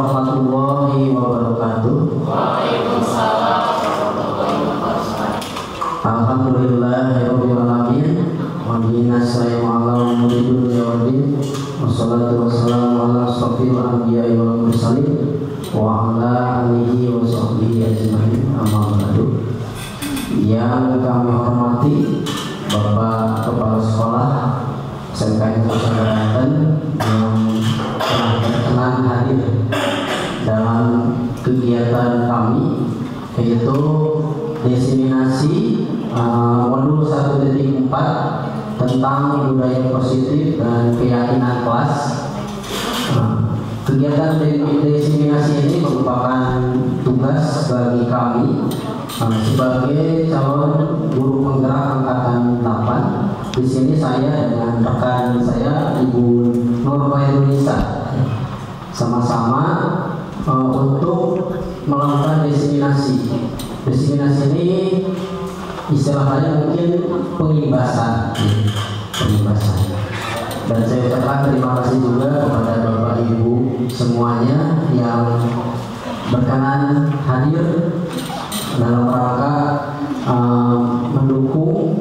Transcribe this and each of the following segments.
warahmatullahi wabarakatuh. Waalaikumsalam warahmatullahi wabarakatuh. Alhamdulillahirabbil alamin. Wa bihi nasta'inu ala umuri dunya waddin. Wassalatu wassalamu ala asyrofil anbiya'i wal mursalin wa ala alihi wa sahbihi ajmain. Amma ba'du. Yang kami hormati Bapak Kepala Sekolah SMK Kota Banten yang telah berkenan hadir dalam kegiatan kami, yaitu diseminasi modul 1.4 tentang budaya positif dan keyakinan kelas. Kegiatan diseminasi ini merupakan tugas bagi kami sebagai calon guru penggerak angkatan 8. Di sini saya dengan rekan saya Ibu Nur Khairunisa sama-sama untuk melakukan diseminasi. Diseminasi ini istilahnya mungkin pengibasan. Dan saya ucapkan terima kasih juga kepada Bapak Ibu semuanya yang berkenan hadir dalam rangka mendukung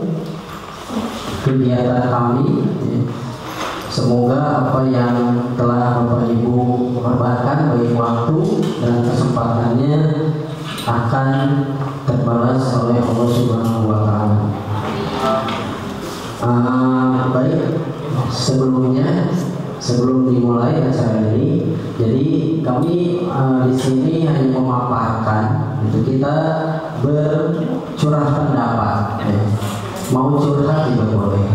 kegiatan kami. Semoga apa yang telah Bapak Ibu korbankan baik waktu dan kesempatannya akan terbalas oleh Allah Subhanahu wa Ta'ala. Baik, sebelum dimulai acara ini, jadi kami di sini hanya memaparkan, kita bercurah pendapat, mau curhat juga boleh,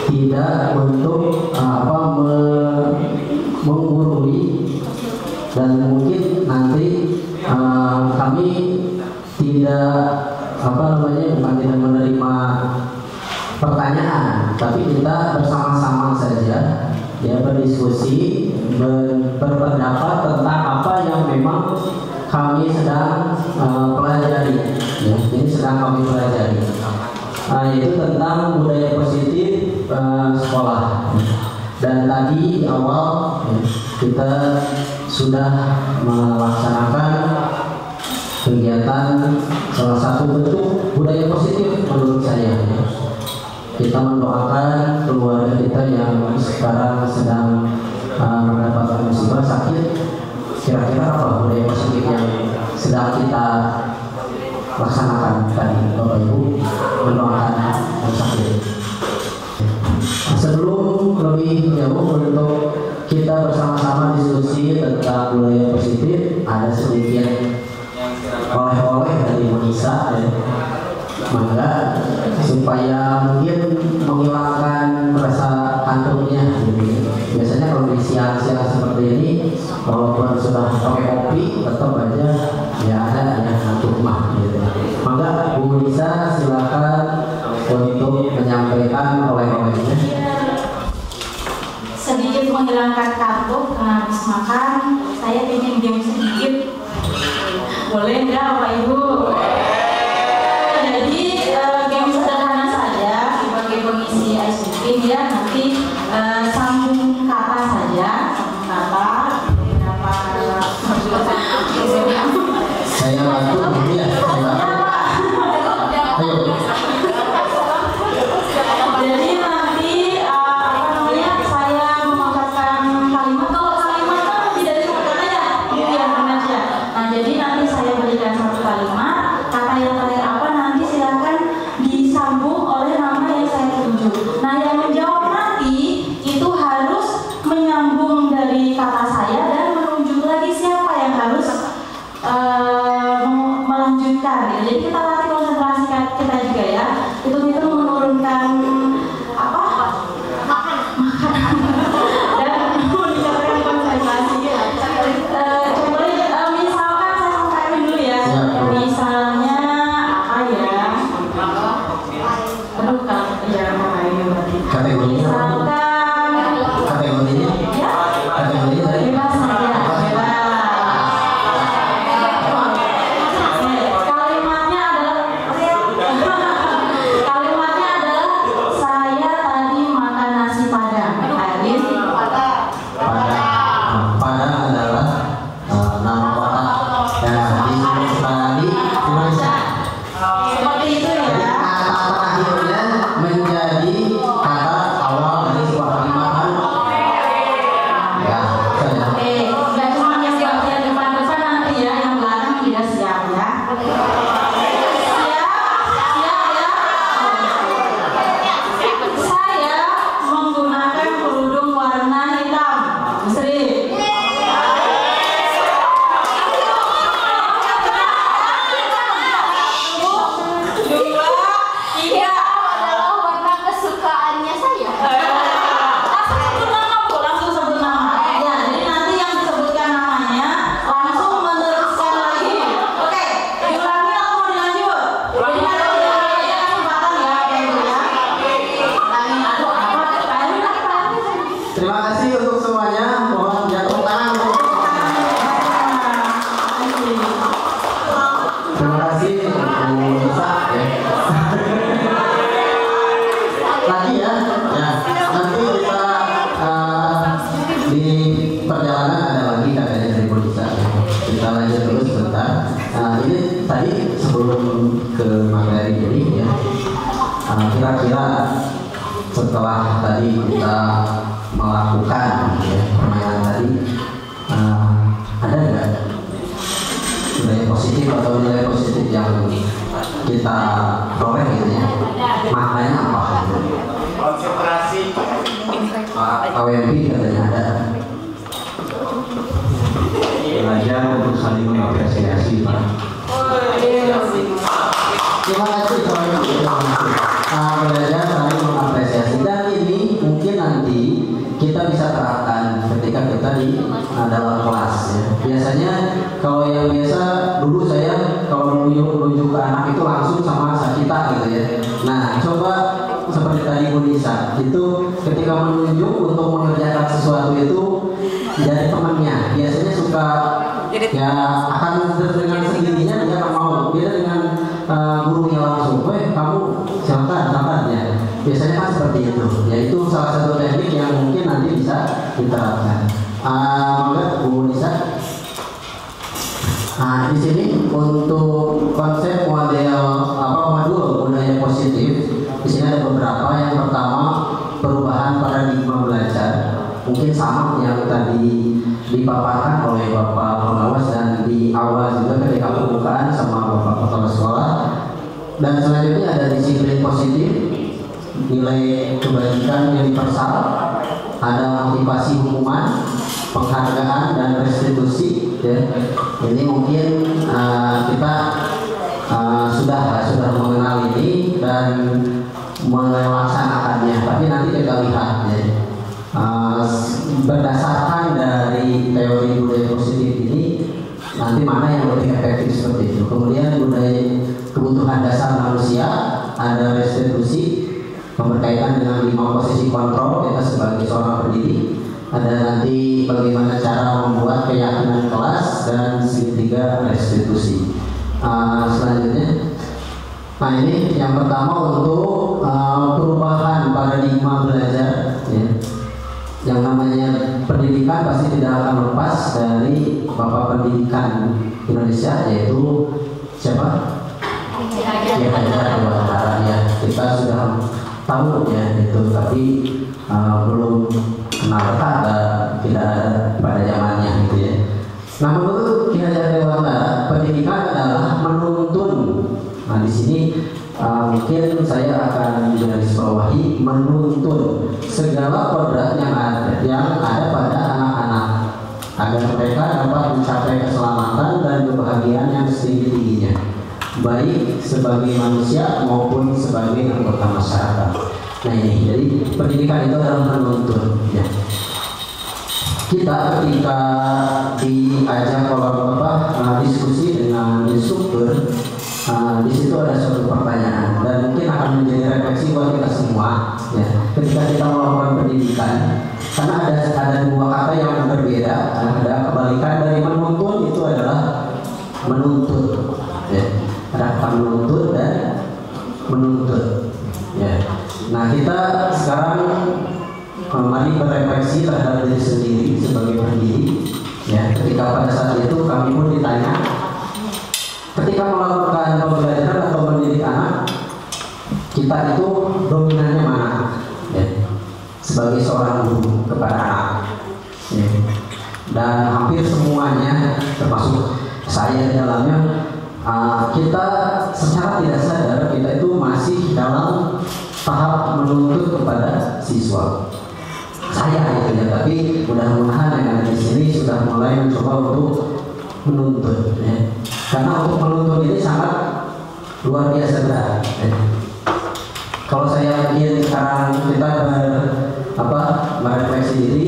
tidak untuk menggurui, dan mungkin nanti kami tidak bukan tidak menerima pertanyaan, tapi kita bersama-sama saja ya berdiskusi, berpendapat tentang apa yang memang kami sedang pelajari, ya, ini sedang kami pelajari, yaitu tentang budaya positif sekolah. Dan tadi di awal kita sudah melaksanakan kegiatan salah satu bentuk budaya positif menurut saya. Kita mendoakan keluarga kita yang sekarang sedang mendapatkan musibah sakit. Kira-kira apa budaya positif yang sedang kita laksanakan tadi, Bapak Ibu, mendoakan yang sakit. Sebelum lebih jauh untuk kita bersama-sama diskusi tentang budaya positif, ada sedikit oleh-oleh dari Monisa, mangga supaya mungkin menghilangkan rasa kantuknya. Biasanya kalau di siang-siang seperti ini, walaupun sudah pakai kopi, tetap aja ya ada yang kantuk mah. Maka Bu Monisa silakan untuk menyampaikan oleh-olehnya. Sedikit menghilangkan kantuk karena habis makan, saya ingin game sedikit. Boleh nggak Bapak Ibu? Jadi game sederhana saja sebagai pengisi ice cream ya. Nanti sambung kata saja, sambung kata. Saya bantu dulu ya. Ayo. Jadi nanti saya mengucapkan kalimat. Kalau kalimat kan tidak disebutkan ya, iya benar ya. Nah jadi nanti saya berikan satu kalimat. Terima kasih untuk semuanya. Mohon ya tepuk tangan untuk terima kasih Bu Nisa ya. Lagi ya, nanti kita di perjalanan ada lagi katanya dari Bu Nisa. Kita lanjut terus sebentar. Ini tadi sebelum ke materi ini ya, kira-kira setelah tadi kita melakukan ya, permainan tadi, ada nggak nilai positif atau nilai positif yang kita peroleh gitu ya? Maknanya apa? Konsentrasi. AWMP katanya ada. Belajar untuk saling mengapresiasi, Pak. Terima kasih belajar saling mengapresiasi, dan ini mungkin nanti kita bisa terapkan ketika kita di dalam kelas ya. Biasanya kalau yang biasa dulu saya kalau menunjuk ke anak itu langsung sama Sakita gitu ya. Nah coba seperti tadi Bu Nisa itu ketika menunjuk untuk mengerjakan sesuatu itu dari temannya biasanya suka ya akan dengan sendirinya dia akan mau, beda dengan gurunya langsung, kamu silakan ya. Biasanya kan seperti itu. Ya itu salah satu teknik yang mungkin nanti bisa diterapkan. Maka Bu Nisa. Di sini untuk konsep modul budaya positif, di sini ada beberapa. Yang pertama perubahan paradigma belajar. Mungkin sama yang tadi dipaparkan oleh Bapak pengawas dan di awal juga ketika pembukaan sama Bapak kepala sekolah. Dan selanjutnya ada disiplin positif, nilai kebajikan universal, ada motivasi hukuman, penghargaan dan restitusi ya. Ini mungkin kita sudah mengenal ini dan melaksanakannya, tapi nanti kita lihat ya. Berdasarkan dari teori budaya positif ini nanti mana yang lebih efektif seperti itu. Kemudian budaya kebutuhan dasar manusia, ada restitusi berkaitan dengan 5 posisi kontrol kita sebagai seorang pendidik, ada nanti bagaimana cara membuat keyakinan kelas, dan segitiga restitusi. Selanjutnya ini yang pertama untuk perubahan paradigma belajar ya. Yang namanya pendidikan pasti tidak akan lepas dari Bapak Pendidikan Indonesia, yaitu siapa? Ya, ya, kita sudah tahu ya itu, tapi belum kenal dekat, tidak ada pada zamannya gitu ya. Nah menurut Ki Hajar Dewantara, pendidikan adalah menuntun. Nah di sini mungkin saya akan garisbawahi menuntun segala kodrat yang ada pada anak-anak agar mereka dapat mencapai keselamatan dan kebahagiaan yang setinggi-tingginya, baik sebagai manusia maupun sebagai anggota masyarakat. Nah ini, jadi pendidikan itu adalah menuntun ya. Kita ketika diajak diskusi dengan instruktur, di situ ada suatu pertanyaan dan mungkin akan menjadi refleksi buat kita semua ya. Ketika kita melakukan pendidikan, karena ada 2 kata yang berbeda, ada kebalikan dari menuntun, itu adalah menuntut ya. Ada kata menuntut dan menuntut ya. Nah kita sekarang mari berefleksi terhadap diri sendiri sebagai pendidik ya. Ketika pada saat itu kami pun ditanya, ketika melakukan pembelajaran atau mendidik anak, kita itu dominannya mana ya, sebagai seorang guru kepada anak ya. Dan hampir semuanya termasuk saya di dalamnya, kita secara tidak sadar kita itu masih dalam tahap menuntut kepada siswa. Saya gitu ya, tapi mudah-mudahan yang ada di sini sudah mulai mencoba untuk menuntut ya. Karena untuk menuntut ini sangat luar biasa berat ya. Kalau saya ingin sekarang kita merefleksi diri,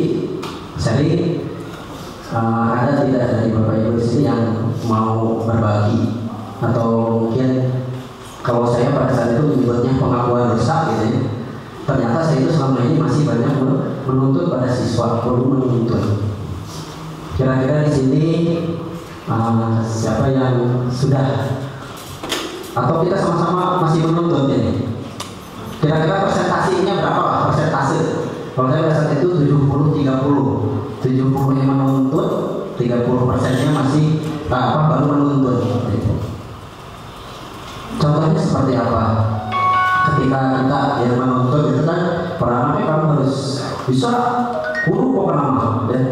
sering ada tidak dari Bapak Ibu di sini yang mau berbagi, atau mungkin kalau saya pada saat itu menyebutnya pengakuan dosa gitu ya. ternyata saya itu selama ini masih banyak menuntut pada siswa, perlu menuntut. Kira-kira di sini siapa yang sudah atau kita sama-sama masih menuntut ini? Kira-kira persentasinya berapa lah persentase? Kalau saya pada saat itu 70-30, 70 yang menuntut, 30%-nya masih baru menuntut. Contohnya seperti apa? Ketika kita yang menuntut itu kan perannya kamu harus bisa guru kok nama dan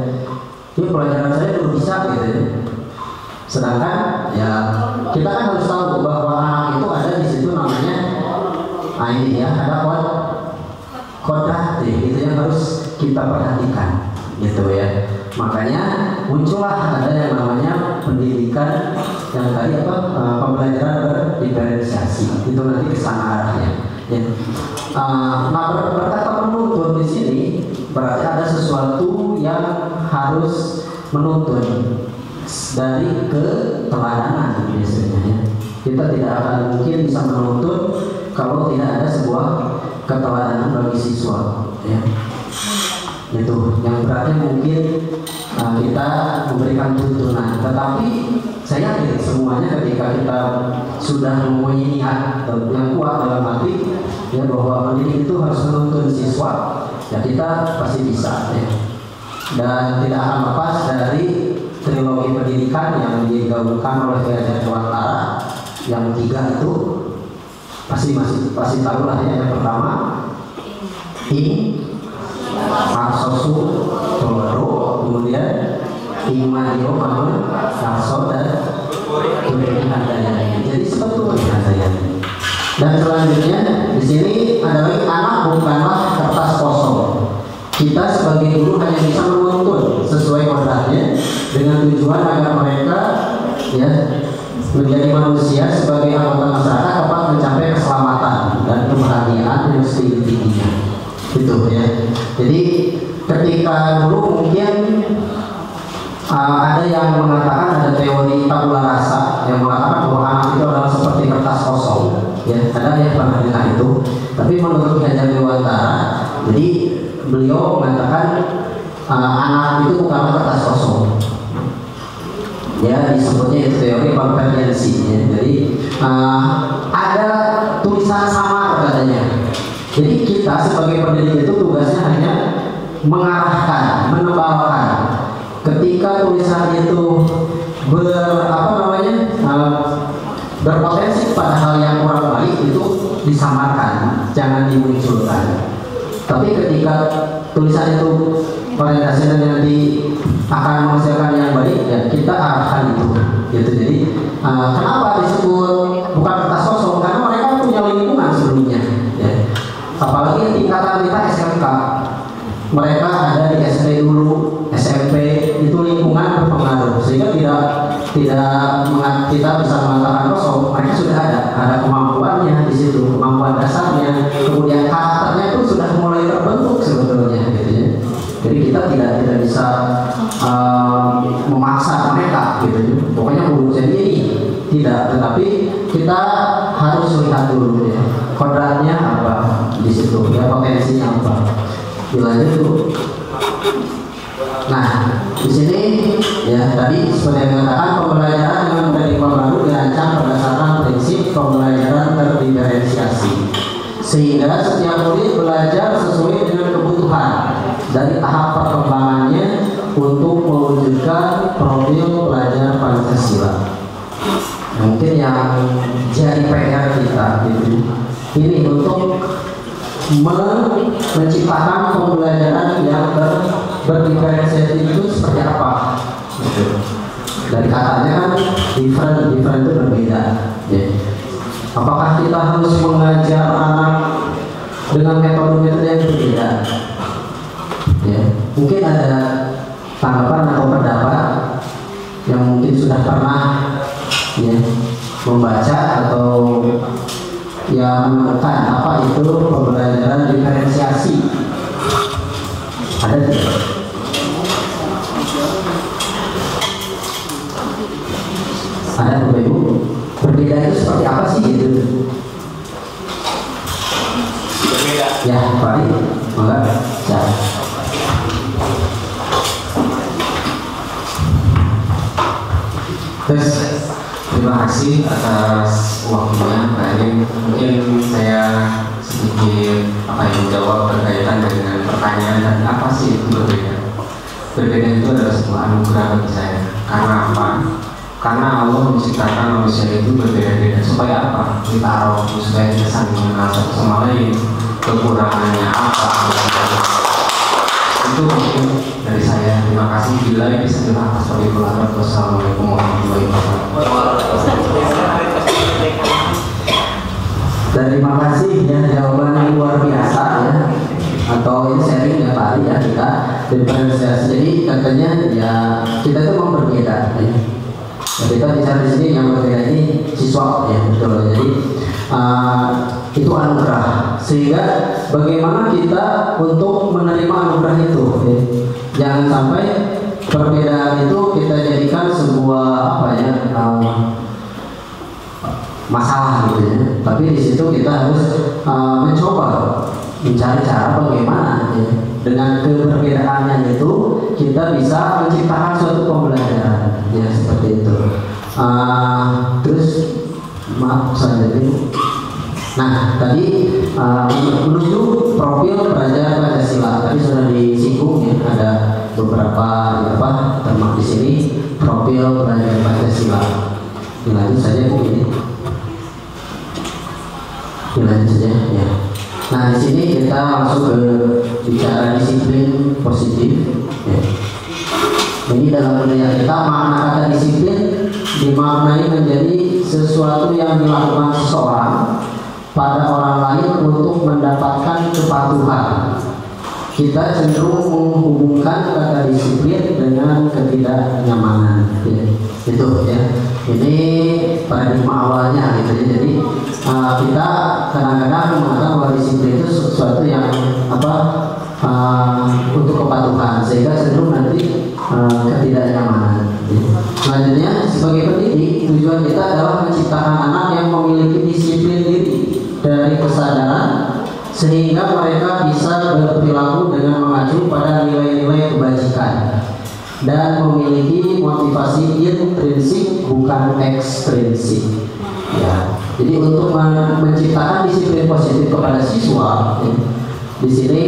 ini pelajaran saya belum bisa gitu ya. Sedangkan ya kita kan harus tahu bahwa anak itu ada di situ namanya ini ya ada kodrat itu yang harus kita perhatikan gitu ya. Makanya muncullah ada yang namanya pendidikan yang tadi pembelajaran berdiferensiasi itu nanti ke sana arahnya. Ya. Nah berkata menuntut di sini berarti ada sesuatu yang harus menuntun dari keteladanan biasanya ya. Kita tidak akan mungkin bisa menuntut kalau tidak ada sebuah keteladanan bagi siswa ya. Itu yang berarti mungkin kita memberikan tuntunan, tetapi saya yakin semuanya ketika kita sudah mempunyai niat yang kuat dalam hati ya bahwa pendidik itu harus menuntun siswa ya kita pasti bisa ya. Dan tidak akan lepas dari trilogi pendidikan yang digabungkan oleh Yayasan Nusantara yang 3 itu pasti tahu lah ya. Yang pertama Marsosu Tolero, kemudian Mario Mamun Karso dan Handayani. Jadi sebetulnya Handayani. Dan selanjutnya di sini adalah anak bukanlah kertas kosong. Kita sebagai guru hanya bisa menuntun sesuai kodratnya dengan tujuan agar mereka ya menjadi manusia sebagai anggota masyarakat dapat mencapai keselamatan dan kebahagiaan yang setinggi-tingginya. Gitu ya. Jadi ketika dulu mungkin ada yang mengatakan ada teori tabula rasa yang mengatakan bahwa anak itu adalah seperti kertas kosong. Ya, ada yang pernah dengar itu. Tapi menurut Ki Hajar Dewantara, jadi beliau mengatakan anak itu bukanlah kertas kosong. Ya, disebutnya itu teori konvergensi. Ya. Jadi ada tulisan samar katanya. Jadi kita sebagai pendidik itu tugasnya hanya mengarahkan, menebalkan. Ketika tulisan itu berpotensi pada hal yang kurang baik itu disamarkan, jangan dimunculkan. Tapi ketika tulisan itu orientasinya nanti akan menghasilkan yang baik, ya kita arahkan itu. Gitu. Jadi kenapa disebut bukan kertas kosong? Karena mereka punya lingkungan sebelumnya. Ya. Apalagi tingkatan kita SMK, mereka ada di SD dulu, SMP, itu lingkungan berpengaruh sehingga kita bisa mengatakan kosong. Mereka sudah ada kemampuannya di situ, kemampuan dasarnya, kemudian karakternya itu sudah mulai terbentuk sebetulnya, gitu ya. Jadi kita tidak bisa memaksa mereka, gitu ya. Pokoknya guru sendiri tidak, tetapi kita harus lihat dulu ya, kodratnya apa di situ, ya potensinya apa. Dilanjut dulu. Nah, di sini ya tadi seperti yang dikatakan pembelajaran dengan paradigma baru dirancang berdasarkan prinsip pembelajaran terdiferensiasi, sehingga setiap murid belajar sesuai dengan kebutuhan dari tahap perkembangannya untuk mewujudkan profil pelajar Pancasila. Mungkin yang jadi PR kita gitu. Ini untuk menciptakan pembelajaran yang berdiferensiasi itu seperti apa? Gitu. Dari katanya kan different itu berbeda. Ya. Apakah kita harus mengajar anak dengan metode-metode yang berbeda? Ya. Mungkin ada tanggapan atau pendapat yang mungkin sudah pernah ya, membaca atau yang menemukan apa itu pembelajaran diferensiasi. Ada tidak? Ada Bapak Ibu? Berbeda itu seperti apa sih gitu? Berbeda. Ya Pak Terus terima kasih atas waktunya Pak Erin. Mungkin saya sedikit menjawab berkaitan dengan pertanyaan dan apa sih itu berbeda. Berbeda itu adalah sebuah anugerah bagi saya. Karena apa? Karena Allah menciptakan manusia itu berbeda-beda. Supaya apa? Kita taruh supaya kita saling mengenal satu sama lain. Kekurangannya apa? Itu mungkin dari saya. Terima kasih. Bila bisa kita atas peribulatan. Wassalamualaikum warahmatullahi wabarakatuh. Dan terima kasih ya, jawaban yang luar biasa ya, atau ini sharing ya Pak Ali ya, kita diferensiasi. Jadi katanya ya kita itu memang berbeda ya. Kita bicara di sini yang berbeda ini siswa ya, betul. Jadi itu anugerah. Sehingga bagaimana kita untuk menerima anugerah itu ya. Jangan sampai perbedaan itu kita jadikan sebuah masalah gitu ya. Tapi di situ kita harus mencoba mencari cara bagaimana ya, dengan keberbedaannya itu kita bisa menciptakan suatu pembelajaran ya, seperti itu. Terus maaf selanjutnya. Nah tadi menuju profil pelajar Pancasila tadi sudah disinggung ya, ada beberapa termak di sini profil pelajar Pancasila. Dilanjut saja begini. Dilanjut saja ya. Nah di sini kita masuk ke bicara disiplin positif. Ya. Ini dalam budaya kita makna kata disiplin dimaknai menjadi sesuatu yang dilakukan seseorang pada orang lain untuk mendapatkan kepatuhan. Kita cenderung menghubungkan kata disiplin dengan ketidaknyamanan. Ya. Itu ya. Ini paradigma awalnya gitu ya. Jadi kita kadang-kadang mengatakan bahwa disiplin itu sesuatu yang untuk kepatuhan, sehingga cenderung nanti ketidaknyamanan. Selanjutnya sebagai pendidik, tujuan kita adalah menciptakan anak yang memiliki disiplin diri dari kesadaran sehingga mereka bisa berperilaku dengan mengacu pada nilai-nilai kebajikan dan memiliki motivasi intrinsik bukan ekstrinsik. Ya, jadi untuk menciptakan disiplin positif kepada siswa, ya, di sini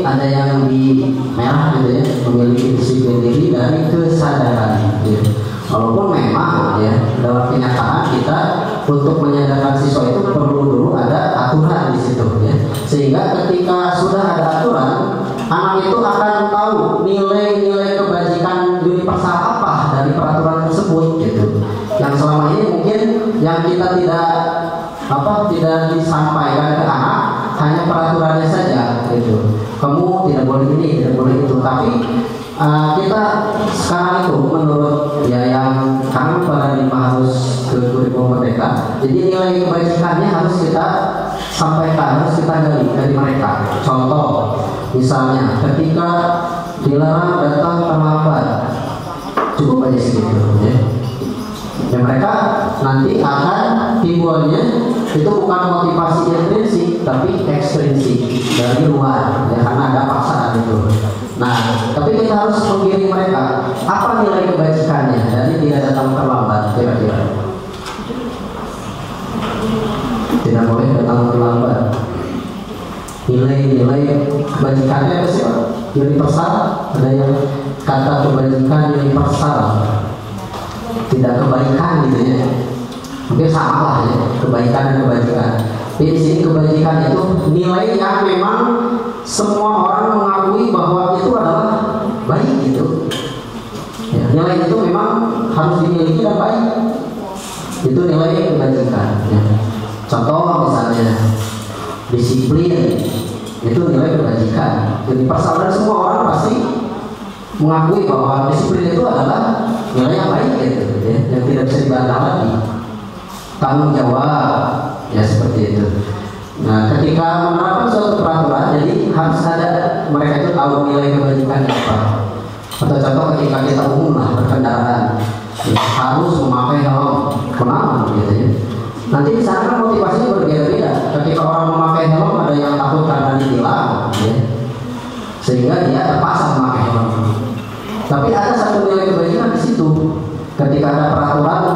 ada yang di merah gitu ya, memiliki disiplin diri dari kesadaran. Ya. Walaupun memang ya dalam kenyataan kita untuk menyadarkan siswa itu perlu dulu ada aturan di situ ya, sehingga ketika sudah ada aturan, anak itu akan tahu nilai-nilai kebajikan universal apa dari peraturan tersebut gitu. Yang selama ini mungkin yang kita tidak disampaikan ke anak hanya peraturannya saja gitu. Kamu tidak boleh ini, tidak boleh itu. Tapi kita sekarang itu menurut ya yang kami paradigma harus ke kurikulum merdeka. Jadi nilai kebajikannya harus kita sampaikan, harus kita gali dari mereka. Contoh, misalnya ketika dilarang datang terlambat, cukup aja segitu ya. Ya mereka nanti akan timbulnya itu bukan motivasi intrinsik tapi ekstrinsik dari luar ya, karena ada paksaan itu. Nah, tapi kita harus mengiring mereka apa nilai kebajikannya dari tidak datang terlambat kira-kira. Tidak boleh datang terlambat. Nilai-nilai kebajikannya apa sih Pak? Universal, ada yang kata kebajikan universal. Tidak kebaikan gitu ya, mungkin sama lah ya, kebaikan dan kebajikan. Tapi di sini kebajikan itu nilai yang memang semua orang mengakui bahwa itu adalah baik gitu. Ya, nilai itu memang harus dimiliki dan baik. Itu nilai kebajikan. Ya. Contoh misalnya disiplin, itu nilai kebajikan. Jadi persoalan semua orang pasti mengakui bahwa disiplin itu adalah nilai yang baik gitu, ya, yang tidak bisa dibantah lagi. Tanggung jawab, ya seperti itu. Nah, ketika menerapkan suatu peraturan, jadi harus ada mereka itu tahu nilai kebajikannya apa. Atau contoh ketika kita umum lah berkendaraan, ya, harus memakai helm, kenapa gitu ya. Nanti di sana kan motivasinya berbeda-beda. Ketika orang memakai helm ada yang takut karena ditilang, ya, sehingga dia terpaksa memakai helm. Tapi ada satu nilai kebajikan di situ. Ketika ada peraturan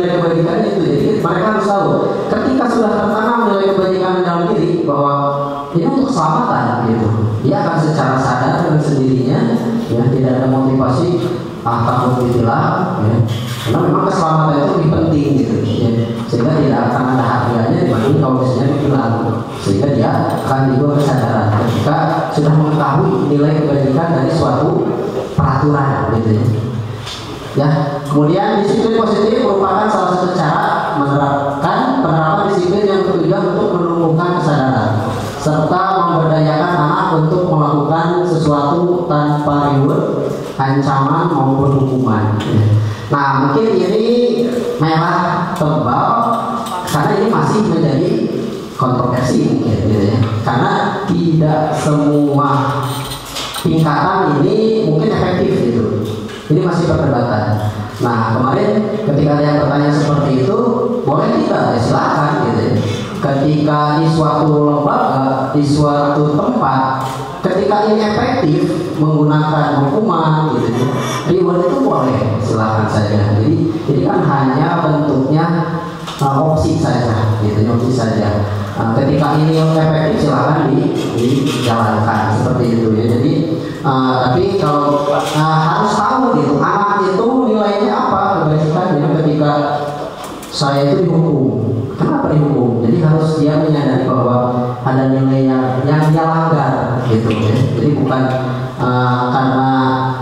nilai kebajikan itu. Jadi mereka harus tahu ketika sudah tertanam nilai kebajikan dalam diri bahwa ini untuk keselamatan gitu, dia akan secara sadar dengan sendirinya ya, tidak ada motivasi takut ditilang ya, karena memang keselamatan itu lebih penting gitu ya, sehingga tidak akan ada harganya dibanding kalau misalnya ditilang, sehingga dia akan timbul kesadaran ketika sudah mengetahui nilai kebajikan dari suatu peraturan gitu ya. Kemudian disiplin positif merupakan salah satu cara penerapan disiplin yang bertujuan untuk menumbuhkan kesadaran serta memberdayakan anak untuk melakukan sesuatu tanpa reward, ancaman maupun hukuman. Nah, mungkin ini merah tebal karena ini masih menjadi kontroversi mungkin gitu ya. Karena tidak semua tingkatan ini mungkin efektif gitu. Ini masih perdebatan. Nah, kemarin ketika ada yang bertanya seperti itu, boleh tidak? Ya, silakan gitu ya. Ketika di suatu lembaga, di suatu tempat, ketika ini efektif menggunakan hukuman gitu ya, reward itu boleh, silakan saja. Jadi kan hanya bentuknya opsi saja gitu, opsi saja. Ketika ini efektif silakan dijalankan seperti itu ya. Jadi tapi kalau harus tahu gitu, anak itu nilainya apa kebajikannya ketika saya itu dihukum. Kenapa dihukum? Jadi harus dia menyadari bahwa ada nilai yang dia langgar gitu ya. Jadi bukan karena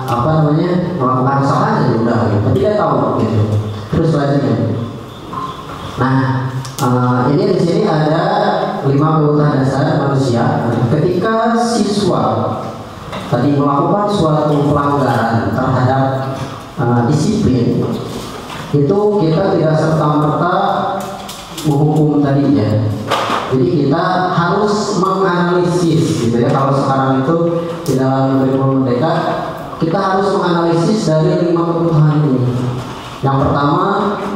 apa namanya melakukan kesalahan jadi udah gitu. Tapi dia tahu gitu. Terus selanjutnya. Nah, ini di sini ada 5 kebutuhan dasar manusia. Ketika siswa tadi melakukan suatu pelanggaran terhadap disiplin, itu kita tidak serta-merta menghukum tadinya. Jadi kita harus menganalisis gitu ya. Kalau sekarang itu di dalam kurikulum Merdeka, kita harus menganalisis dari 5 kebutuhan ini. Yang pertama,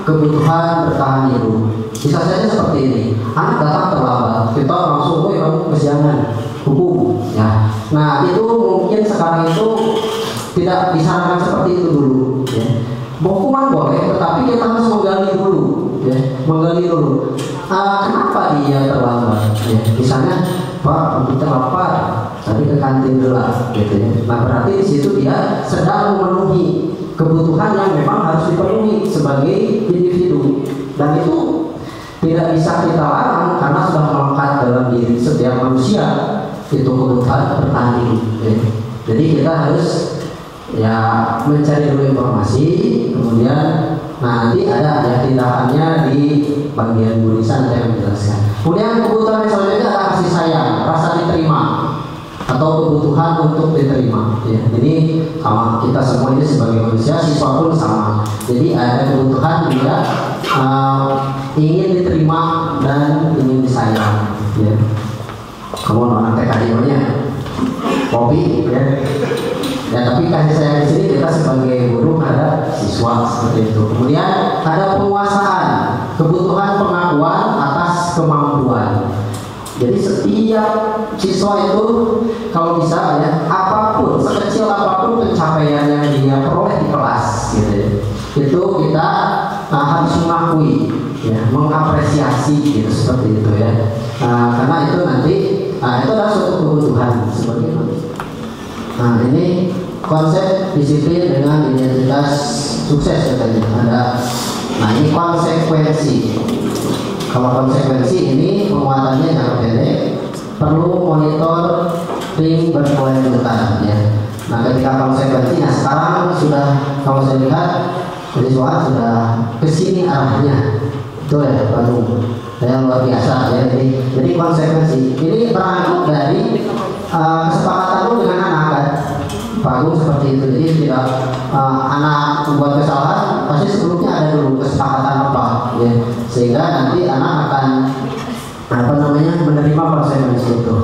kebutuhan bertahan hidup. Bisa saja seperti ini, anak datang terlambat, kita langsung, kamu kesiangan, hukum ya. Nah, itu mungkin sekarang itu tidak disarankan seperti itu dulu ya. Hukuman boleh, tetapi kita harus menggali dulu ya, menggali dulu. Kenapa dia terlambat ya? Misalnya, Pak, kita lapar, tadi ke kantin dulu gitu ya. Nah, berarti di situ dia sedang memenuhi kebutuhan yang memang harus dipenuhi sebagai individu, dan itu tidak bisa kita larang karena sudah melekat dalam diri setiap manusia itu kebutuhan bertahan hidup ya. Jadi kita harus ya mencari dulu informasi, kemudian nanti ada ya tindakannya di bagian tulisan saya menjelaskan. Kemudian kebutuhan yang selanjutnya adalah kasih sayang, rasa diterima atau kebutuhan untuk diterima ya. Jadi sama kita semua ini sebagai manusia, siswa pun sama. Jadi ada kebutuhan dia ingin diterima dan ingin disayang ya. Kamu anak TKI-nya kopi ya. Ya, tapi kasih sayang di sini kita sebagai guru ada siswa seperti itu. Kemudian ada penguasaan, kebutuhan pengakuan atas kemampuan. Jadi setiap siswa itu kalau bisa ya, apapun sekecil apapun pencapaian yang dia peroleh di kelas gitu ya, itu kita harus mengakui ya, mengapresiasi gitu seperti itu ya. Karena itu nanti itu adalah suatu kebutuhan seperti itu. Nah, ini konsep disiplin dengan identitas sukses katanya ada. Nah, ini konsekuensi. Kalau konsekuensi ini penguatannya jangka pendek, perlu monitoring berkelanjutan ya. Nah, ketika konsekuensinya sekarang sudah, kalau saya lihat siswa sudah kesini arahnya, itu ya baru yang luar biasa ya. Jadi konsekuensi ini berangkat dari kesepakatan lu dengan anak kan, Pak Agung seperti itu. Jadi tidak anak membuat kesalahan pasti sebelumnya ada dulu kesepakatan apa ya, sehingga nanti anak akan menerima konsekuensi itu.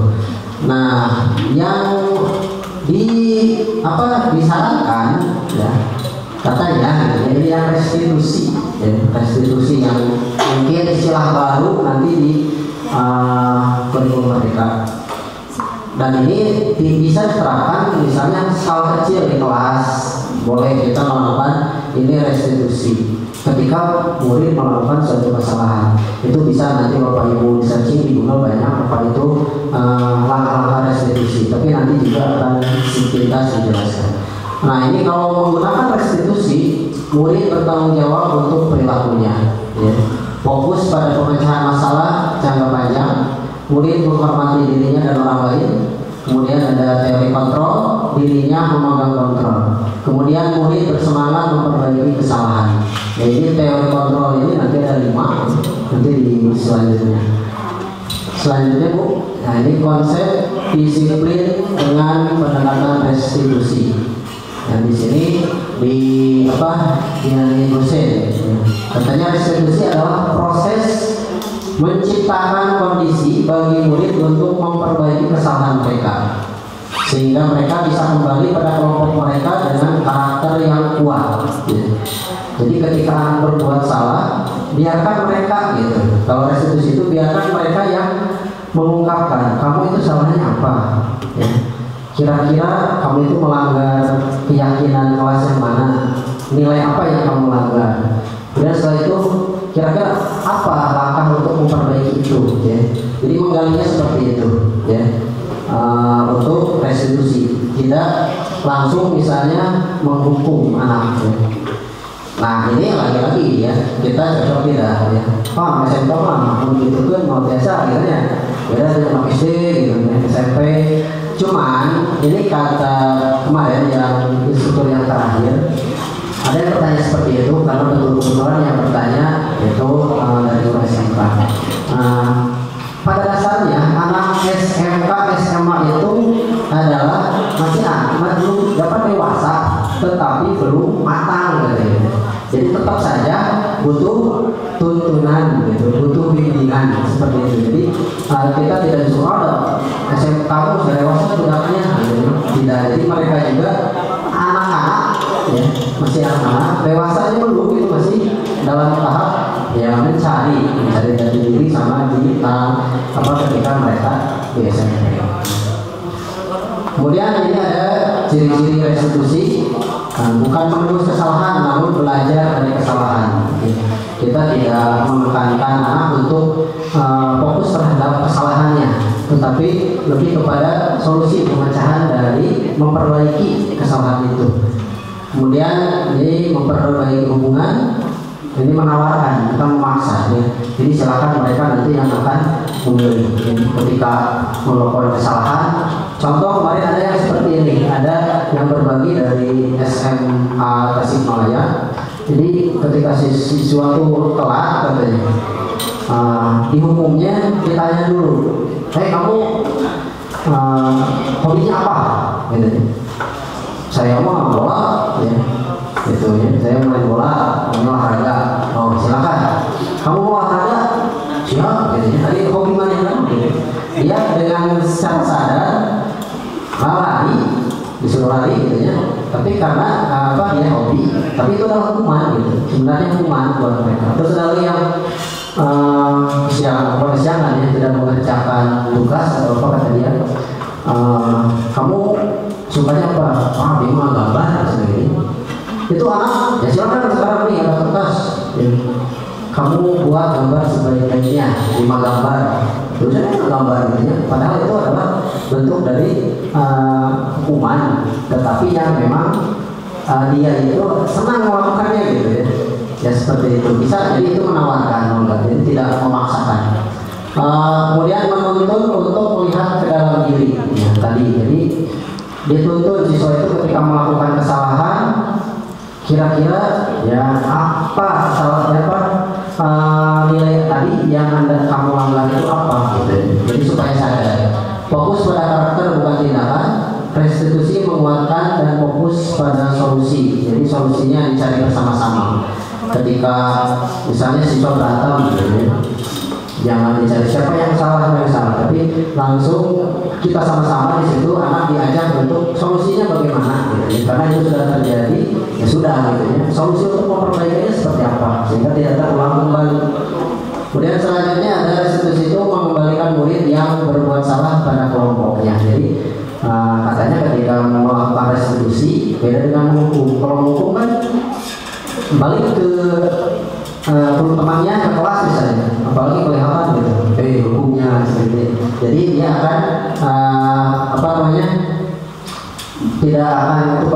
Nah, yang disarankan ya katanya ini yang restitusi ya, restitusi yang mungkin istilah baru nanti di kurikulum Merdeka. Dan ini bisa diterapkan misalnya skala kecil di kelas, boleh kita melakukan ini restitusi. ketika murid melakukan suatu kesalahan. Itu bisa nanti Bapak Ibu searching di Google banyak apa itu langkah-langkah restitusi, tapi nanti juga akan sepintas dijelaskan. Nah, ini kalau menggunakan restitusi, murid bertanggung jawab untuk perilakunya, ya. Fokus pada pemecahan masalah jangka panjang, murid menghormati dirinya dan orang lain. Kemudian ada teori kontrol, dirinya memegang kontrol. Kemudian murid bersemangat memperbaiki kesalahan. Jadi teori kontrol ini nanti ada 5, nanti di selanjutnya. Selanjutnya Bu, nah ini konsep disiplin dengan pendekatan restitusi. Dan di sini di dosen katanya restitusi adalah proses menciptakan kondisi bagi murid untuk memperbaiki kesalahan mereka sehingga mereka bisa kembali pada kelompok mereka dengan karakter yang kuat. Jadi ketika anak berbuat salah, biarkan mereka gitu. Kalau restitusi itu biarkan mereka yang mengungkapkan kamu itu salahnya apa, ya. Kira-kira kamu itu melanggar keyakinan kelas yang mana, nilai apa yang kamu langgar. Dan setelah itu kira-kira apa langkah untuk memperbaiki itu, ya. Jadi menggalinya seperti itu, ya. Untuk restitusi tidak langsung misalnya menghukum anak, ya. Nah ini lagi-lagi ya kita cocok tidak, ya. SMP mah begitu kan mau biasa akhirnya beda dengan SD gitu, SMP. Cuman ini kata kemarin yang instruktur yang terakhir ada yang bertanya seperti itu karena betul-betul yang bertanya itu dari SMK. Pada dasarnya anak SMK SMA itu adalah masih anak belum dapat dewasa tetapi belum matang gitu. Jadi tetap saja butuh tuntunan gitu, butuh bimbingan seperti itu. Jadi kita tidak disuruh SMK kamu sudah dewasa tidaknya gitu. Tidak. Jadi mereka juga anak-anak ya, masih anak-anak, dewasanya belum itu masih dalam tahap ya mencari jati diri sama di ketika mereka di SMP. Kemudian ini ada ciri-ciri restitusi, bukan menebus kesalahan namun belajar dari kesalahan. Kita tidak menekankan anak untuk fokus terhadap kesalahannya, tetapi lebih kepada solusi pemecahan dari memperbaiki kesalahan itu. Kemudian ini memperbaiki hubungan, ini menawarkan bukan memaksa, ya. Jadi silakan mereka nanti yang akan memilih. Jadi ketika melakukan kesalahan, contoh kemarin ada yang seperti ini, ada yang berbagi dari SMA Tasikmalaya. Jadi ketika siswa itu telat katanya, dihukumnya ditanya dulu, kamu hobinya apa? Gitu. Saya mau bola, ya. Gitu ya, saya main bola, mau olahraga. Oh silakan. Kamu mau olahraga? Siap. Gitu ya. Tadi hobi mana yang gitu. Dia dengan secara sadar lari, disuruh lari gitu ya. Tapi karena dia hobi, tapi itu adalah hukuman gitu. Sebenarnya hukuman buat mereka. Terus ada yang kesiangan ya, tidak mengerjakan tugas atau apa kata dia. Kamu sukanya apa? Dia mau gambar sendiri. Itu anak, ya silakan sekarang nih ada kertas. Ya. Kamu buat gambar sebaik-baiknya, 5 gambar. Terusnya gambar gitu ya. Padahal itu adalah bentuk dari hukuman, tetapi yang memang dia itu senang melakukannya gitu ya. Ya seperti itu. Bisa jadi itu menawarkan, jadi tidak memaksakan. Kemudian menuntun untuk melihat ke dalam diri. Ya, tadi jadi dituntut siswa itu ketika melakukan kesalahan, kira-kira ya apa salahnya nilai tadi yang kamu langgar itu apa gitu. Jadi supaya sadar, fokus pada karakter bukan tindakan. Restitusi menguatkan dan fokus pada solusi. Jadi solusinya dicari bersama-sama. Ketika misalnya siswa berantem gitu ya, jangan dicari siapa yang salah, tapi langsung kita sama-sama di situ anak diajak untuk solusinya bagaimana gitu. Karena itu sudah terjadi, ya sudah gitu ya. Solusi untuk memperbaikinya seperti apa sehingga tidak terulang kembali. Kemudian selanjutnya ada restitusi itu mengembalikan murid yang berbuat salah pada kelompoknya. Jadi katanya ketika melakukan restitusi beda dengan menghukum. Kalau menghukum kan balik ke kewangian ke kelas misalnya, apalagi kelihatan gitu, hukumnya seperti itu. Jadi dia akan tidak akan itu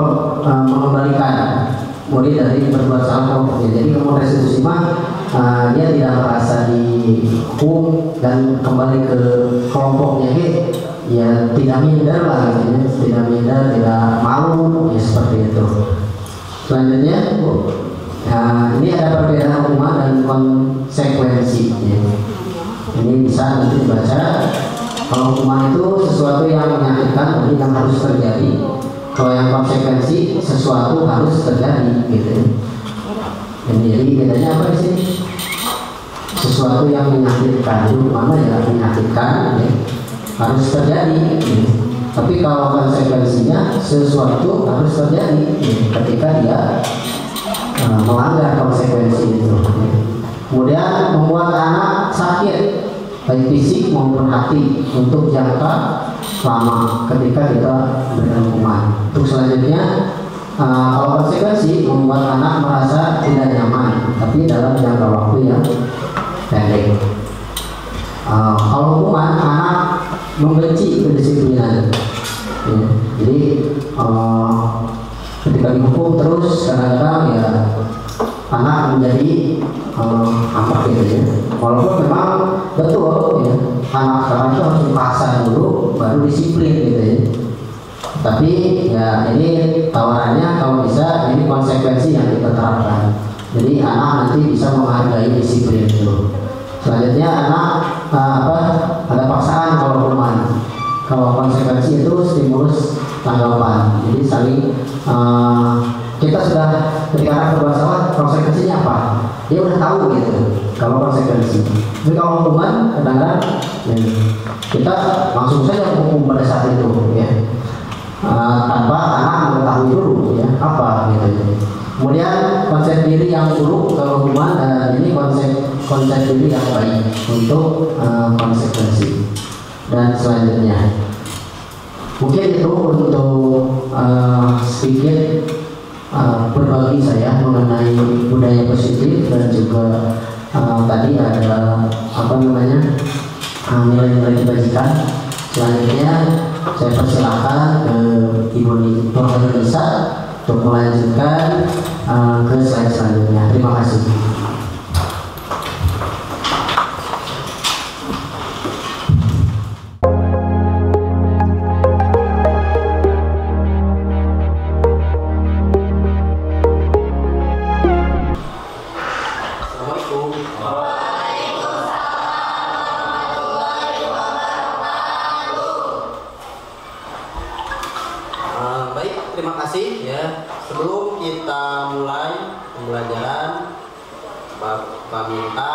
mengembalikan murid dari berbuat salah kelompoknya. Jadi ilmu restitusi dia tidak merasa dihukum dan kembali ke kelompoknya, ya tidak minder lah gitu ya, tidak minder, tidak malu, ya seperti itu. Selanjutnya, ini ada perbedaan hukuman dan konsekuensi. Ya. Ini bisa nanti dibaca. Kalau hukuman itu sesuatu yang menyakitkan, jadi yang harus terjadi. Kalau yang konsekuensi sesuatu harus terjadi, gitu. Ini jadi bedanya apa di sini? Sesuatu yang menyakitkan itu mana ya menyakitkan, ya, harus terjadi. Gitu. Tapi kalau konsekuensinya sesuatu harus terjadi, ya, ketika dia melanggar konsekuensi itu. Ya. Kemudian membuat anak sakit, baik fisik maupun hati untuk jangka lama ketika kita berikan hukuman. Untuk selanjutnya, kalau konsekuensi membuat anak merasa tidak nyaman, tapi dalam jangka waktu yang pendek. Kalau hukuman, anak membenci kedisiplinan. Ya, jadi ketika dihukum terus kadang-kadang ya anak menjadi apa gitu ya. Walaupun memang betul ya, anak sekarang itu harus dipaksa dulu baru disiplin gitu ya. Tapi ya ini tawarannya kalau bisa ini konsekuensi yang kita terapkan. Jadi anak nanti bisa menghargai disiplin itu. Selanjutnya anak ada paksaan kalau hukuman. Kalau konsekuensi itu stimulus tanggapan. Jadi saling kita sudah ketika anak berbuat salah, konsekuensinya apa? Dia udah tahu gitu. Kalau konsekuensi. Tapi kalau hukuman kadang-kadang ya, kita langsung saja hukum pada saat itu ya. Tanpa anak mengetahui dulu ya apa gitu. Kemudian konsep diri yang buruk kalau hukuman, ini konsep diri yang baik untuk konsekuensi. Dan selanjutnya mungkin itu untuk sedikit berbagi saya mengenai budaya positif dan juga tadi ada nilai-nilai kebajikan. Selanjutnya saya persilakan ke Ibu Nisa untuk melanjutkan ke slide selanjutnya. Terima kasih. Terima kasih ya. Sebelum kita mulai pembelajaran, Bapak minta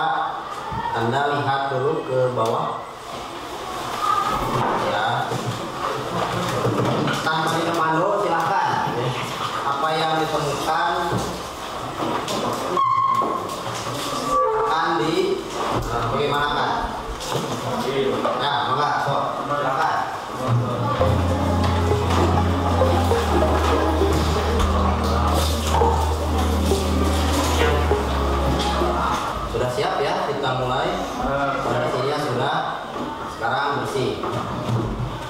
Anda lihat dulu ke bawah ya. Tanpa ditemano silakan ya. Apa yang ditemukan akan bagaimanakan? Ya, maka silakan. Sudah siap ya, kita mulai. Kondisinya sudah, sekarang bersih.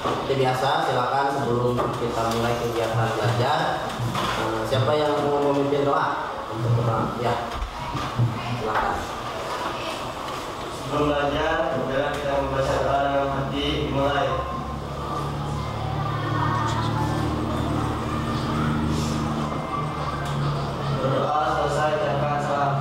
Seperti biasa, silakan sebelum kita mulai kegiatan belajar, siapa yang mau memimpin doa untuk berdoa? Ya, silakan. Sebelum belajar, kemudian kita membaca doa dalam hati, dimulai. Berdoa selesai, ucapkan salam.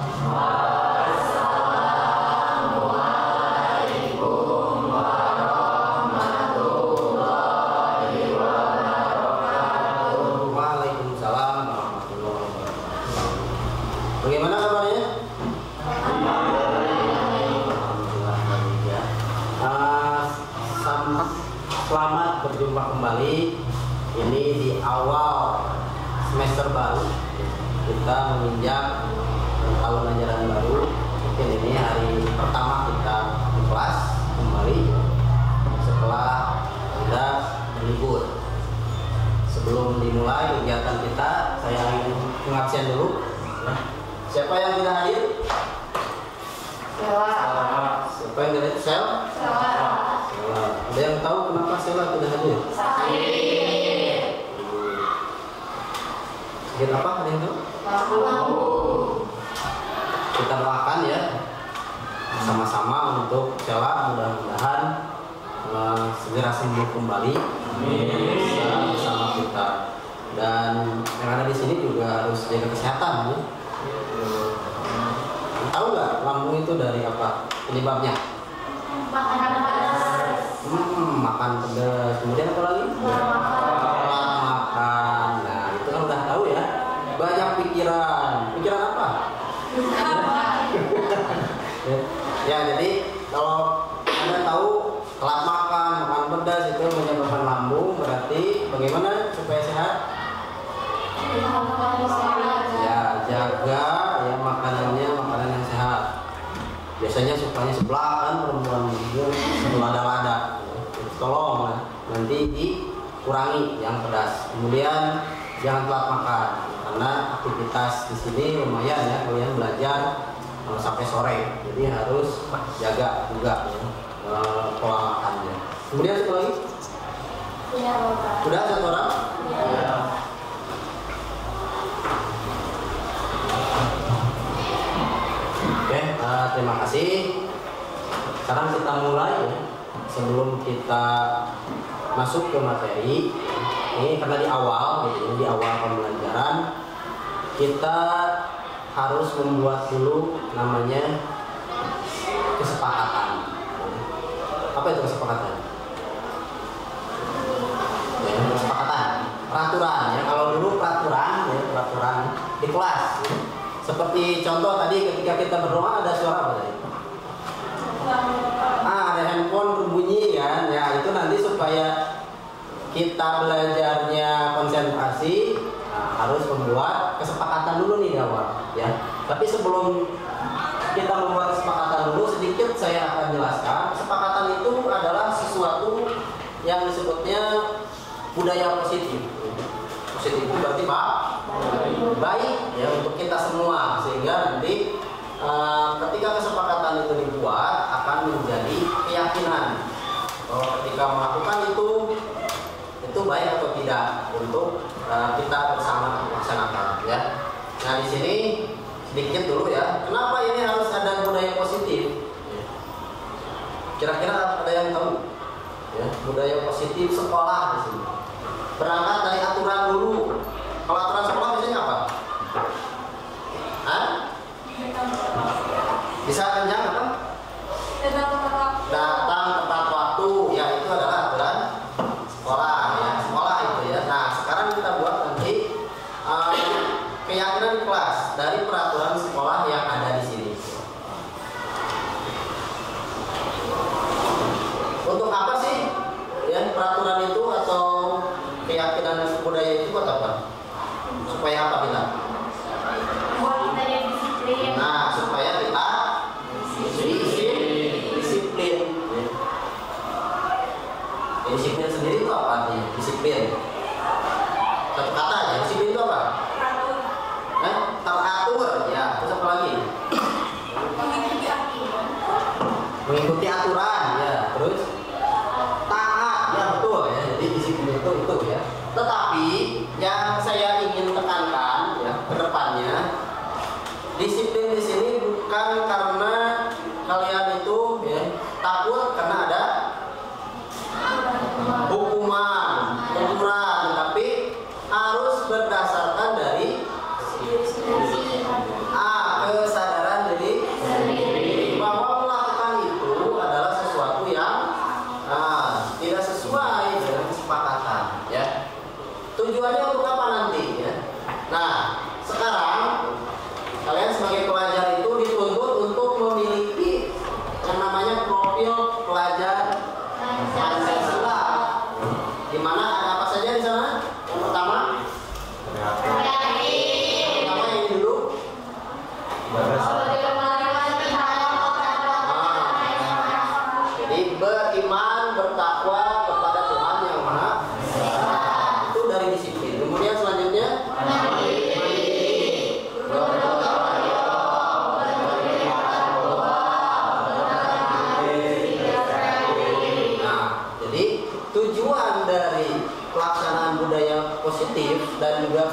Bagaimana kabarnya? Selamat berjumpa kembali. Ini di awal semester baru. Kita menginjak tahun ajaran baru. Mungkin ini hari pertama kita di kelas kembali setelah sudah libur. Sebelum dimulai kegiatan kita, saya ingin mengabsen dulu. Siapa yang tidak hadir? Siapa yang dari sel? Ada yang tahu kenapa Sela tidak hadir? Sakit apa? Ada yang tahu? Kita doakan ya sama-sama untuk Sela, mudah-mudahan segera sembuh kembali bersama kita. Dan yang ada di sini juga harus jaga kesehatan ya. Tahu nggak lambung itu dari apa penyebabnya? Makan pedas. Kemudian apa lagi? Telat makan. Nah itu kan udah tahu ya. Banyak pikiran. Pikiran apa? Ya jadi kalau Anda tahu telat makan, makan pedas itu menyebabkan lambung, berarti bagaimana supaya sehat? Ya jaga ya makanannya, makanan yang sehat. Biasanya sukanya sebelah kan perempuan itu lada-lada. Tolong nanti dikurangi yang pedas. Kemudian jangan telat makan karena aktivitas di sini lumayan ya, kalian belajar sampai sore. Jadi harus jaga juga ya, pola makannya. Kemudian satu lagi? Sudah satu orang? Ya. Oke, terima kasih. Sekarang kita mulai ya. Sebelum kita masuk ke materi, ini karena di awal, di awal pembelajaran kita harus membuat dulu namanya kesepakatan. Apa itu kesepakatan? Ya, kesepakatan, peraturan ya. Kalau dulu peraturan ya, peraturan di kelas. Ya. Seperti contoh tadi ketika kita berdoa ada suara apa tadi? Ada handphone berbunyi kan? Ya itu nanti supaya kita belajarnya konsentrasi, harus membuat kesepakatan dulu nih di awal ya. Tapi sebelum kita membuat kesepakatan dulu, sedikit saya akan jelaskan. Kesepakatan itu adalah sesuatu yang disebutnya budaya positif. Positif itu berarti baik ya untuk kita semua, sehingga nanti ketika kesepakatan itu dibuat akan menjadi keyakinan bahwa ketika melakukan itu baik atau tidak untuk kita bersama melaksanakan ya. Nah di sini sedikit dulu ya, kenapa ini harus ada budaya positif? Kira-kira ada yang tahu? Ya, budaya positif sekolah di sini. Berangkat dari aturan dulu. Kalau aturan sekolah biasanya apa? Bisa kencang apa? Datang tepat waktu. Ya itu adalah aturan sekolah ya. Sekolah itu ya. Nah sekarang kita buat nanti keyakinan di kelas dari peraturan sekolah yang ada di sini. Untuk apa sih ya peraturan itu atau keyakinan budaya itu buat apa? Supaya apa kita? Nah, supaya kita disiplin. Disiplin sendiri itu apa artinya? Disiplin. Satu kata aja, disiplin itu apa? Teratur. Ya, terus apa lagi? Mengikuti aturan. Ya, terus taat. Ya, betul ya. Jadi disiplin itu ya. Tetapi yang saya ingin tekankan ya ke depannya, disiplin di sini bukan karena kalian itu ya takut karena ada hukuman, teguran, tapi harus berdasarkan dari kesadaran diri bahwa melakukan itu adalah sesuatu yang tidak sesuai dengan kesepakatan ya. Tujuannya untuk apa nanti ya? Nah, sekarang kalian sebagai pelajar itu dituntut untuk memiliki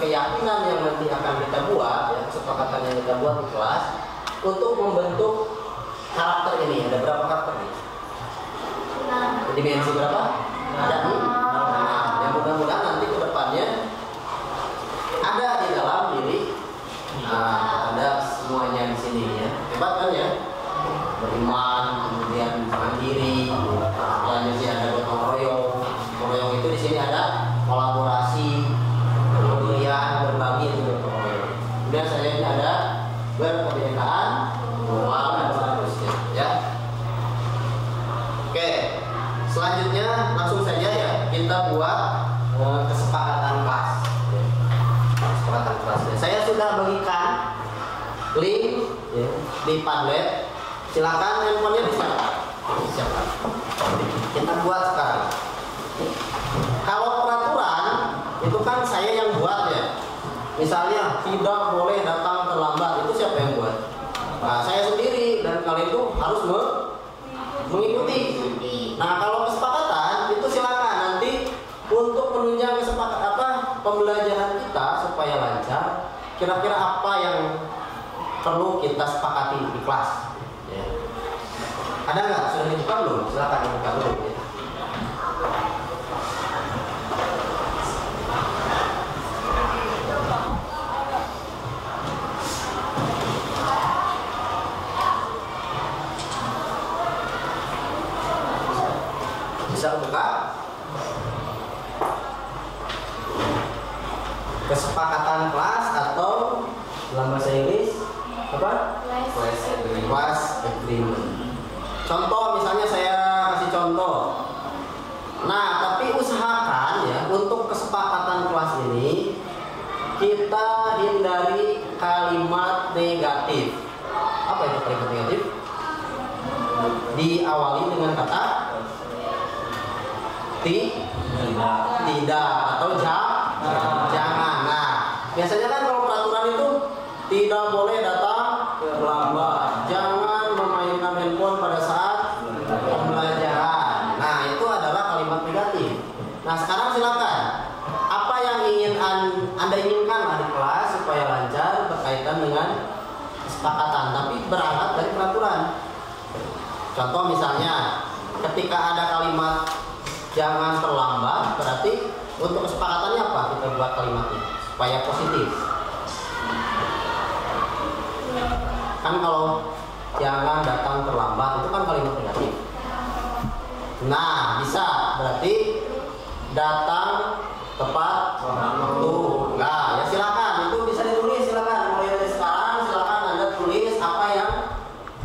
keyakinan yang nanti akan kita buat, ya, kesepakatan yang kita buat di kelas untuk membentuk karakter ini. Ada berapa karakter nih? Dimensi berapa? Ada nih. Nah, yang mudah-mudahan nanti ke depannya ada di dalam diri. Nah, ada semuanya di sini ya. Hebat kan ya? Beriman, kemudian mandiri, dan di sini ada gotong royong. Gotong royong itu di sini ada kolaborasi, kemudian berbagi itu gotong royong. Kemudian saya ini ada berkebinekaan, moral dan seterusnya ya. Oke, selanjutnya langsung saja ya kita buat kesepakatan kelas. Kesepakatan kelasnya. Saya sudah bagikan link ya, di Padlet. Silakan handphonenya disiapkan. Kita buat sekarang. Kalau peraturan itu kan saya yang buat ya. Misalnya tidak boleh datang terlambat, itu siapa yang buat? Nah, saya sendiri, dan kalian itu harus mengikuti. Nah, kalau kesepakatan itu silakan nanti untuk menunjang pembelajaran kita supaya lancar. Kira-kira apa yang perlu kita sepakati di kelas? Ya. Ada nggak? Sudah dibuka belum? Silakan dibuka dulu. Ya. Bisa buka? Kesepakatan kelas atau dalam bahasa Inggris apa? Class agreement. Contoh misalnya saya kasih contoh. Nah, tapi usahakan ya untuk kesepakatan kelas ini kita hindari kalimat negatif. Apa itu kalimat negatif? Diawali dengan kata tidak atau jangan. Nah, biasanya kan kalau peraturan itu tidak boleh datang terlambat, jangan memainkan handphone pada saat pembelajaran. Nah, itu adalah kalimat negatif. Nah, sekarang silakan. Apa yang ingin Anda inginkan di kelas supaya lancar berkaitan dengan kesepakatan, tapi berangkat dari peraturan. Contoh misalnya, ketika ada kalimat jangan terlambat, berarti untuk kesepakatannya apa? Kita buat kalimatnya supaya positif. Kan kalau jangan datang terlambat itu kan kalimat negatif. Nah, bisa berarti datang tepat waktu. Nah, ya silakan itu bisa ditulis, silakan mulai dari sekarang silakan Anda tulis apa yang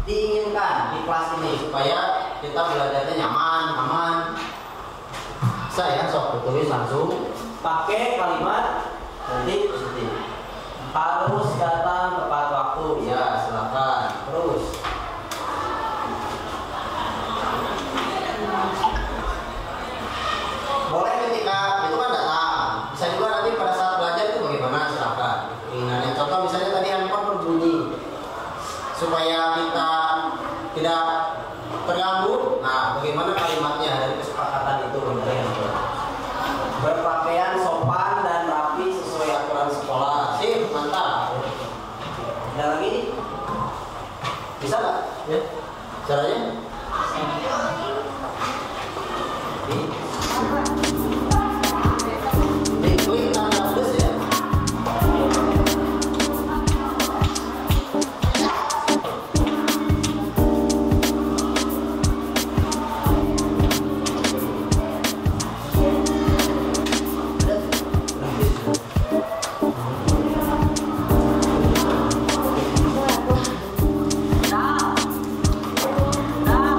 diinginkan di kelas ini supaya kita belajarnya nyaman, aman. Bisa ya, sok ditulis langsung pakai kalimat nanti positif. Harus datang tepat waktu. Ya, silakan. Terus. Boleh ketika itu kan datang. Bisa juga nanti pada saat belajar itu bagaimana, silakan. Ingatnya contoh misalnya tadi handphone berbunyi. Supaya kita tidak terganggu. Nah, bagaimana kalimatnya dari kesepakatan itu dari handphone? Berpakaian sopan dan rapi sesuai aturan sekolah. Sip, mantap. Ada lagi? Bisa nggak? Ya. Caranya? Klik tanda plus ya. Nah,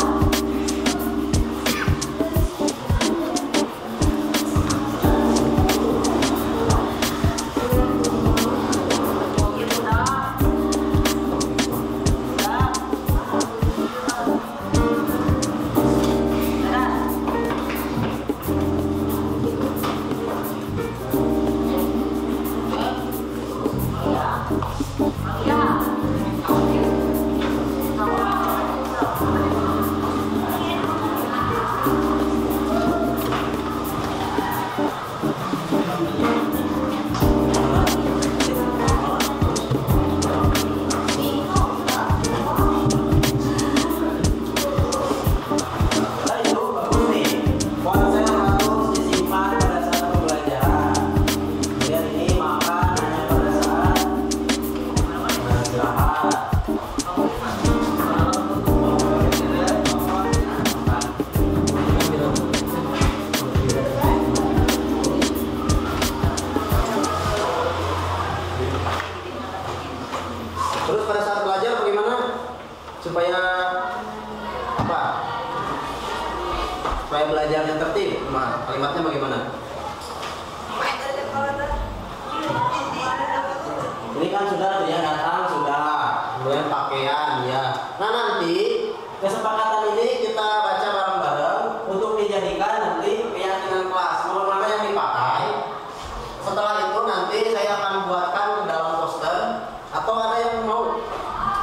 Apa? Supaya belajarnya tertib. Nah, kalimatnya bagaimana? Ini kan sudah dia datang sudah, kemudian pakaian ya. Nah nanti kesepakatan ini kita baca bareng-bareng untuk dijadikan nanti keyakinan kelas nama yang dipakai. Setelah itu nanti saya akan buatkan ke dalam poster atau ada yang mau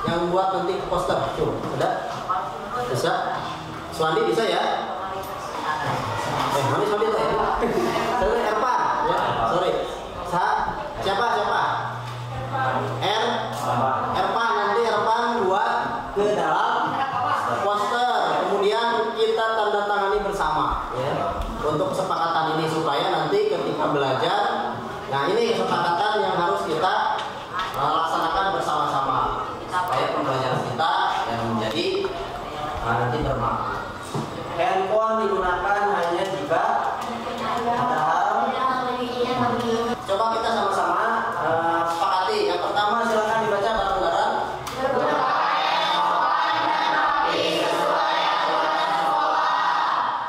yang buat nanti ke poster. Coba, ada? Bisa? Suandi bisa ya? Habis itu ya? Sorry, Erpan ya? Sorry. Siapa? Erpan nanti Erpan buat ke dalam poster, kemudian kita tanda tangani bersama ya untuk kesepakatan ini supaya nanti ketika belajar, nah ini kesepakatan yang harus kita laksanakan bersama-sama supaya pembelajaran kita yang menjadi nanti bermakna. Handphone digunakan hanya jika ada hal. Coba kita sama-sama sepakati. Yang pertama silakan dibaca bareng-bareng.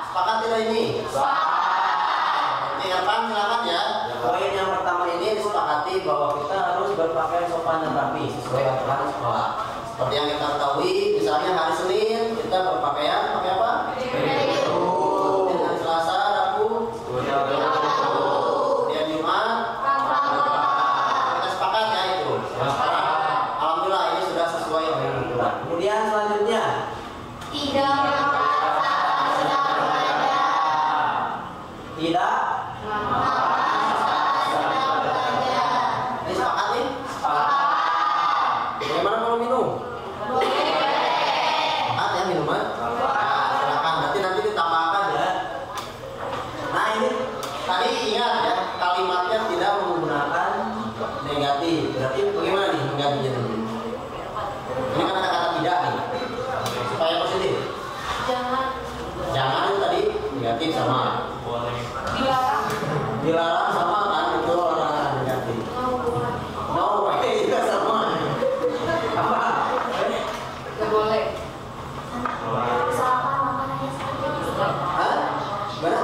Sepakat tidak ini? Oke, Erpan silakan ya. Poin yang pertama ini disepakati bahwa kita harus berpakaian sopan dan rapi sesuai aturan sekolah. Seperti yang kita ketahui, misalnya hari Senin kita berpakaian pakai apa? Dengan Selasa, Rabu, kemudian Jumat. Kita sepakat ya itu. Alhamdulillah ini sudah sesuai dengan aturan. Kemudian selanjutnya tidak ini sepakat nih? Bagaimana kalau minum? Sepakat ya minuman? Nah, silakan. Nanti ditambahkan ya. Nah ini tadi ingat ya kalimatnya tidak menggunakan negatif. Berarti bagaimana nih menggantinya tadi? Ini kan kata-kata tidak nih. Supaya positif. Jangan itu tadi negatif sama. Dilarang sama kan itu orang negatif. No way juga sama. Apa? Gak boleh. Hah? Mana?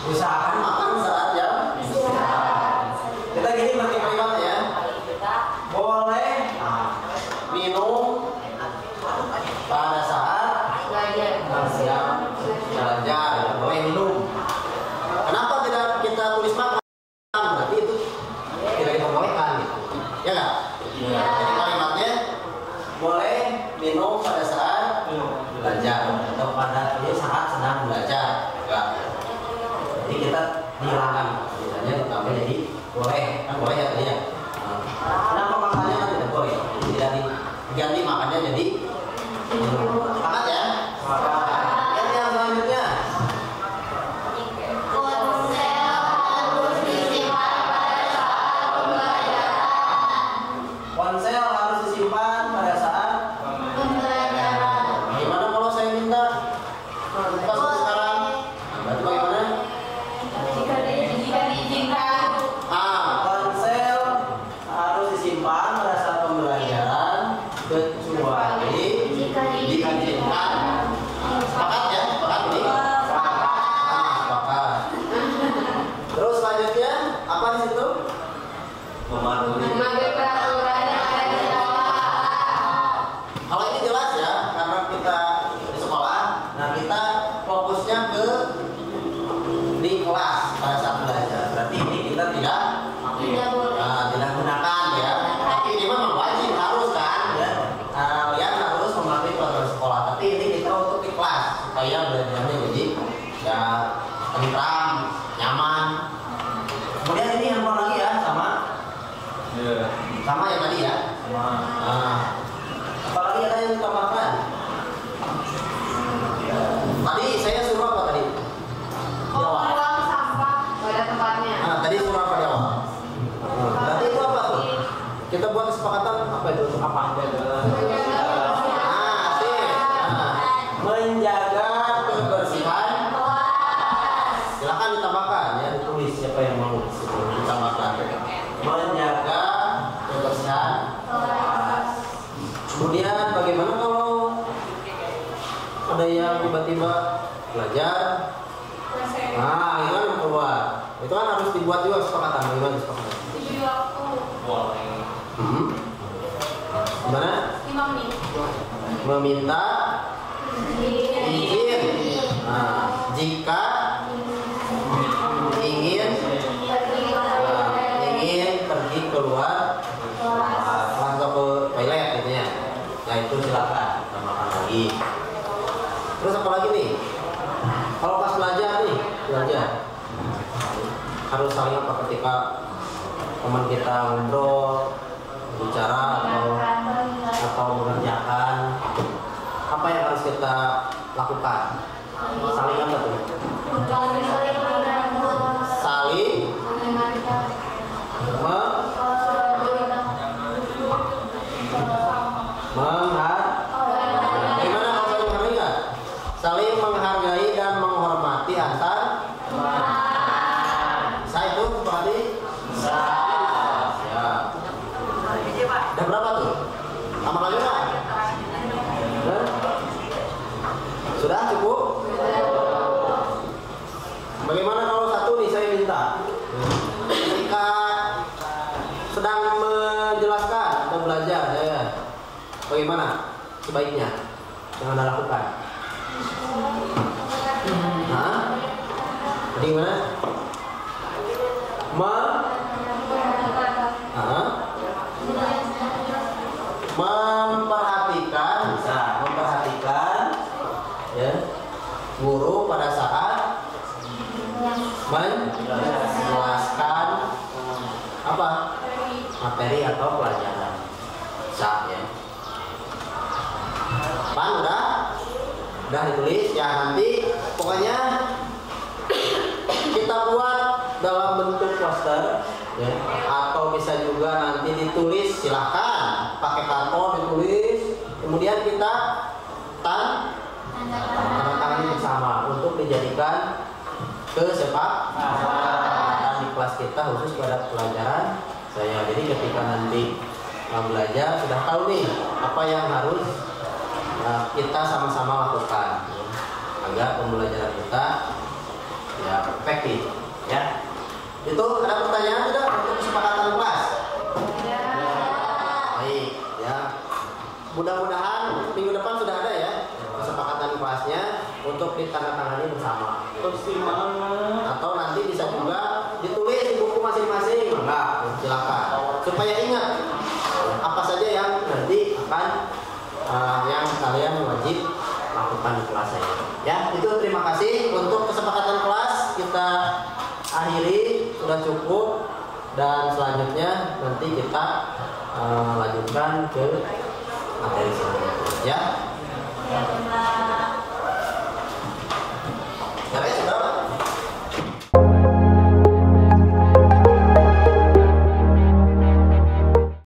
Usahakan makan saat jam istirahat. Kita gini berarti kalimatnya ya. Boleh minum pada saat siang belajar. Boleh minum. Kenapa tidak kita tulis makan? Berarti itu tidak diperbolehkan gitu. Ya nggak? Jadi kalimatnya boleh minum pada saat belajar atau pada saat sedang belajar. Enggak. Jadi kita dihilangkan. Misalnya tambah jadi boleh, kan boleh ya tadi ya. Kenapa makannya kan tidak boleh? Tidak diganti makannya jadi sepakat ya? Yang selanjutnya ponsel harus disimpan pada saat pembelajaran. Gimana kalau saya minta pas sekarang? Berarti bagaimana? Jika diizinkan. Ponsel harus disimpan pada saat pembelajaran kecuali jika ada yang tiba-tiba belajar. Nah, itu kan keluar. Itu kan harus dibuat juga kesepakatan. Gimana kesepakatan? Gimana? Meminta izin. Nah, jika ingin pergi keluar atau ke toilet gitu ya, itu silakan tambahkan lagi. Terus apa lagi nih? Kalau pas belajar harus saling apa ketika teman kita ngobrol, bicara atau mengerjakan, apa yang harus kita lakukan? Saling apa tuh? Saling gimana kalau saling menghargai? Saling menghargai dan menghormati antar. Bisa itu seperti? Bisa. Ya. Udah berapa tuh? Tambah lagi nggak? Sudah cukup? Bagaimana kalau satu nih saya minta? Ketika sedang menjelaskan atau belajar saya, bagaimana sebaiknya yang Anda lakukan? Jadi gimana? Memperhatikan ya, guru pada saat menjelaskan apa materi atau pelajaran. Bisa ya. Pan udah ditulis ya, nanti pokoknya kita buat dalam bentuk poster ya, atau bisa juga nanti ditulis, silahkan pakai karton ditulis, kemudian kita tanda tangan bersama untuk dijadikan kesepakatan di kelas kita khusus pada pelajaran saya. Jadi ketika nanti belajar sudah tahu nih apa yang harus kita sama-sama lakukan agar pembelajaran kita ya efektif ya. Itu ada pertanyaan tidak untuk kesepakatan kelas? Ya. Baik ya. Mudah-mudahan minggu depan sudah ada ya kesepakatan kelasnya untuk ditandatangani bersama. Atau nanti bisa juga ditulis di buku masing-masing. Enggak, silakan. Supaya ingat apa saja yang nanti akan yang kalian wajib lakukan di kelas saya. Ya, itu terima kasih untuk kesepakatan kelas kita akhiri, sudah cukup, dan selanjutnya nanti kita lanjutkan ke materi selanjutnya. Ya.